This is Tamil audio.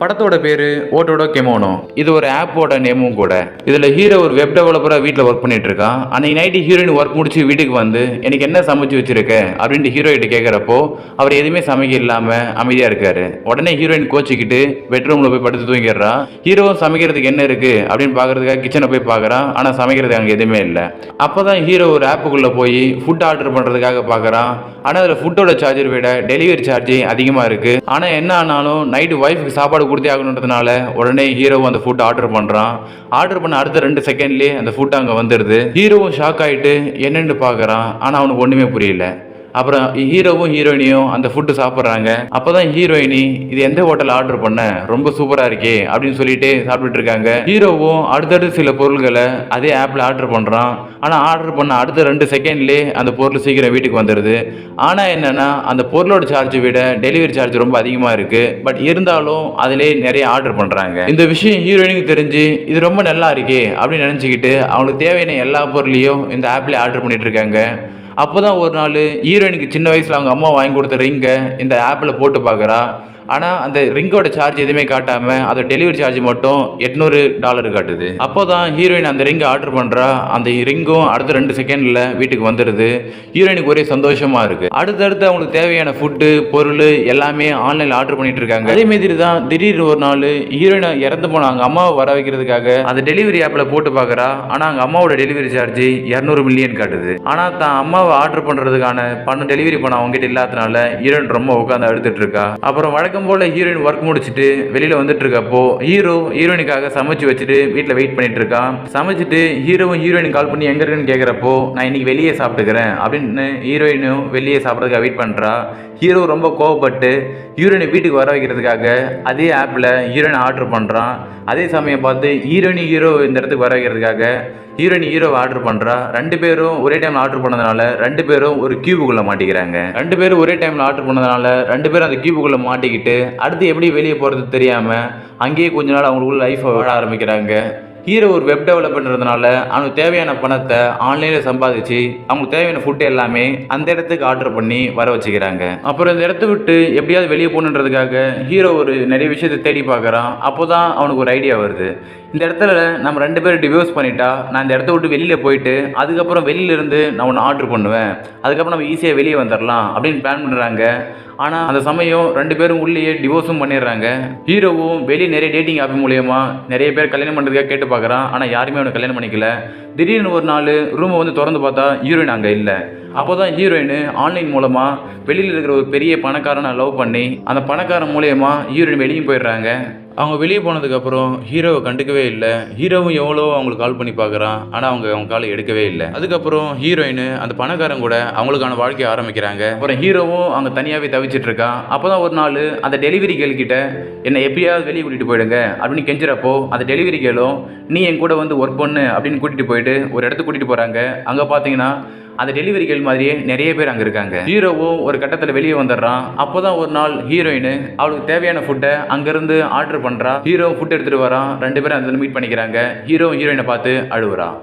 படத்தோட பேரு ஓட்டோட கெமோனோ. இது ஒரு ஆப்போட நேமும் கூட. இதுல ஹீரோ ஒரு வெப் டெவலப்பரா வீட்டில் ஒர்க் பண்ணிட்டு இருக்கான். அன்னைக்கு நைட்டு ஹீரோயின் ஒர்க் முடிச்சு வீட்டுக்கு வந்து எனக்கு என்ன சமைச்சு வச்சிருக்க அப்படின்ட்டு ஹீரோ கிட்ட கேட்கறப்போ அவர் எதுவுமே சமைக்க இல்லாம அமைதியா இருக்காரு. உடனே ஹீரோயின் கோச்சிக்கிட்டு பெட்ரூம்ல போய் படுத்து தூங்கிடுறா. ஹீரோ சமைக்கிறதுக்கு என்ன இருக்கு அப்படின்னு பாக்குறதுக்காக கிச்சனை போய் பாக்குறான். ஆனா சமைக்கிறதுக்கு அங்க எதுவுமே இல்லை. அப்பதான் ஹீரோ ஒரு ஆப்புக்குள்ள போய் ஃபுட் ஆர்டர் பண்றதுக்காக பாக்குறான். ஆனா அதுல ஃபுட்டோட சார்ஜர் விட டெலிவரி சார்ஜ் அதிகமா இருக்கு. ஆனா என்ன ஆனாலும் நைட்டு ஒய்ஃபுக்கு சாப்பாடு கொடுத்தே ஆகணுன்றதுனால உடனே ஹீரோ அந்த ஃபுட் ஆர்டர் பண்றான். ஆர்டர் பண்ண அடுத்த 2 செகண்ட்லயே அந்த ஃபுட் அங்க வந்துடுது. ஹீரோவும் ஷாக் ஆயிட்டு என்னன்னு பாக்குறான். ஆனா அவனுக்கு ஒண்ணுமே புரியல. அப்புறம் ஹீரோவும் ஹீரோயினியும் அந்த ஃபுட்டு சாப்பிட்றாங்க. அப்போதான் ஹீரோயினி இது எந்த ஹோட்டல் ஆர்டர் பண்ண ரொம்ப சூப்பரா இருக்கே அப்படின்னு சொல்லிட்டு சாப்பிட்டுட்டு இருக்காங்க. ஹீரோவும் அடுத்தடுத்து சில பொருள்களை அதே ஆப்ல ஆர்டர் பண்றான். ஆனா ஆர்டர் பண்ண அடுத்த 2 செகண்ட்லேயே அந்த பொருள் சீக்கிரம் வீட்டுக்கு வந்துடுது. ஆனா என்னன்னா அந்த பொருளோட சார்ஜ் விட டெலிவரி சார்ஜ் ரொம்ப அதிகமா இருக்கு. பட் இருந்தாலும் அதிலே நிறைய ஆர்டர் பண்றாங்க. இந்த விஷயம் ஹீரோயினுக்கு தெரிஞ்சு இது ரொம்ப நல்லா இருக்கே அப்படின்னு நினைச்சுக்கிட்டு அவங்களுக்கு தேவையான எல்லா பொருளையும் இந்த ஆப்ல ஆர்டர் பண்ணிட்டு இருக்காங்க. அப்போதான் ஒரு நாள் ஹீரோயினுக்கு சின்ன வயசில் அவங்க அம்மா வாங்கி கொடுத்த ரிங்கை இந்த ஆப்பில் போட்டு பார்க்குறா. ஆனால் அந்த ரிங்கோட சார்ஜ் எதுவுமே காட்டாமல் அதோட டெலிவரி சார்ஜ் மட்டும் $800 காட்டுது. அப்போ தான் ஹீரோயின் அந்த ரிங்கை ஆர்டர் பண்ணுறா. அந்த ரிங்கும் அடுத்த 2 செகண்டில் வீட்டுக்கு வந்துடுது. ஹீரோயினுக்கு ஒரே சந்தோஷமாக இருக்குது. அடுத்தடுத்து அவங்களுக்கு தேவையான ஃபுட்டு பொருள் எல்லாமே ஆன்லைனில் ஆர்டர் பண்ணிட்டு இருக்காங்க. அதே மாதிரி தான் திடீர்னு ஒரு நாள் ஹீரோயினை இறந்து போன அவங்க அம்மாவை வர வைக்கிறதுக்காக அந்த டெலிவரி ஆப்பில் போட்டு பார்க்குறா. ஆனால் அவங்க அம்மாவோட டெலிவரி சார்ஜ் 200 மில்லியன் காட்டுது. ஆனால் தான் அம்மாவை ஆர்டர் பண்ணுறதுக்கான பணம் டெலிவரி பண்ண அவங்ககிட்ட இல்லாதனால ஹீரோயின் ரொம்ப உட்காந்து அழுதுட்டு இருக்கா. அப்புறம் வழக்கம் போல ஹீரோயின் ஒர்க் முடிச்சுட்டு வெளியில வந்துட்டு இருக்கப்போ ஹீரோயினுக்காக சமைச்சு வச்சுட்டு வீட்டில் வெயிட் பண்ணிட்டு இருக்கான். சமைச்சிட்டு ஹீரோயின் கால் பண்ணி எங்க இருக்குன்னு கேட்குறப்போ நான் இன்னைக்கு வெளியே சாப்பிட்டுக்கிறேன் அப்படின்னு ஹீரோயினும் வெளியே சாப்பிட்றதுக்காக வெயிட் பண்றா. ஹீரோ ரொம்ப கோவப்பட்டு ஹீரோயினை வீட்டுக்கு வர வைக்கிறதுக்காக அதே ஆப்பில் ஹீரோயினை ஆர்டர் பண்ணுறான். அதே சமயம் பார்த்து ஹீரோ இந்த இடத்துக்கு வர வைக்கிறதுக்காக ஹீரோவை ஆர்டர் பண்ணுறா. 2 பேரும் ஒரே டைமில் ஆர்டர் பண்ணதுனால 2 பேரும் ஒரு கியூபுக்குள்ளே மாட்டிக்கிறாங்க. 2 பேரும் ஒரே டைமில் ஆர்டர் பண்ணதுனால 2 பேரும் அந்த கியூபுக்குள்ளே மாட்டிக்கிட்டு அடுத்து எப்படி வெளியே போகிறது தெரியாமல் அங்கேயே கொஞ்ச நாள் அவங்களுக்குள்ள லைஃப்பை வாழ ஆரம்பிக்கிறாங்க. ஹீரோ ஒரு வெப் டெவலப்ன்றதுனால அவனுக்கு தேவையான பணத்தை ஆன்லைனில் சம்பாதிச்சு அவங்களுக்கு தேவையான ஃபுட்டு எல்லாமே அந்த இடத்துக்கு ஆர்டர் பண்ணி வர வச்சுக்கிறாங்க. அப்புறம் இந்த இடத்த விட்டு எப்படியாவது வெளியே போகணுன்றதுக்காக ஹீரோ ஒரு நிறைய விஷயத்தை தேடி பார்க்குறான். அப்போ தான் அவனுக்கு ஒரு ஐடியா வருது. இந்த இடத்துல நம்ம 2 பேரும் டிவோர்ஸ் பண்ணிட்டா நான் இந்த இடத்த விட்டு வெளியில் போயிட்டு அதுக்கப்புறம் வெளியிலேருந்து நான் ஒன்று ஆர்டர் பண்ணுவேன். அதுக்கப்புறம் நம்ம ஈஸியாக வெளியே வந்துடலாம் அப்படின்னு பிளான் பண்ணுறாங்க. ஆனால் அந்த சமயம் 2 பேரும் உள்ளேயே டிவோர்ஸும் பண்ணிடுறாங்க. ஹீரோவும் வெளியே நிறைய டேட்டிங் ஆப் மூலயமா நிறைய பேர் கல்யாணம் பண்ணுறதுக்காக கேட்டு பார்க்குறான். ஆனால் யாருமே அவனை கல்யாணம் பண்ணிக்கல. திடீர்னு ஒரு நாள் ரூமை வந்து திறந்து பார்த்தா ஹீரோயின் அங்கே இல்லை. அப்போ தான் ஹீரோயின் ஆன்லைன் மூலமாக வெளியில் இருக்கிற ஒரு பெரிய பணக்காரனை லவ் பண்ணி அந்த பணக்காரன் மூலயமா ஹீரோயின் வெளியே போயிடுறாங்க. அவங்க வெளியே போனதுக்கப்புறம் ஹீரோவை கண்டுக்கவே இல்லை. ஹீரோவும் எவ்வளோ அவங்களுக்கு கால் பண்ணி பார்க்குறான். ஆனால் அவங்க காலை எடுக்கவே இல்லை. அதுக்கப்புறம் ஹீரோயின் அந்த பணக்காரன் கூட அவங்களுக்கான வாழ்க்கையை ஆரம்பிக்கிறாங்க. அப்புறம் ஹீரோவும் அவங்க தனியாகவே தவிச்சிட்டு இருக்கான். அப்போ தான் ஒரு நாள் அந்த டெலிவரி கேர்ள் கிட்ட என்னை எப்படியாவது வெளியே கூட்டிகிட்டு போயிடுங்க அப்படின்னு கெஞ்சுறப்போ அந்த டெலிவரி கேர்ளும் நீ என் கூட வந்து ஒர்க் பண்ணு அப்படின்னு கூட்டிகிட்டு போயிட்டு ஒரு இடத்துக்கு கூட்டிகிட்டு போகிறாங்க. அங்கே பார்த்தீங்கன்னா அந்த டெலிவரி கேர்ள் மாதிரியே நிறைய பேர் அங்கே இருக்காங்க. ஹீரோவும் ஒரு கட்டத்தில் வெளியே வந்துடுறான். அப்போதான் ஒரு நாள் ஹீரோயின் அவளுக்கு தேவையான ஃபுட்டை அங்கேருந்து ஆர்டர் பண்ணுறா. ஹீரோ ஃபுட் எடுத்துகிட்டு வரான். 2 பேரும் அதில் மீட் பண்ணிக்கிறாங்க. ஹீரோயினை பார்த்து அழுவுறான்.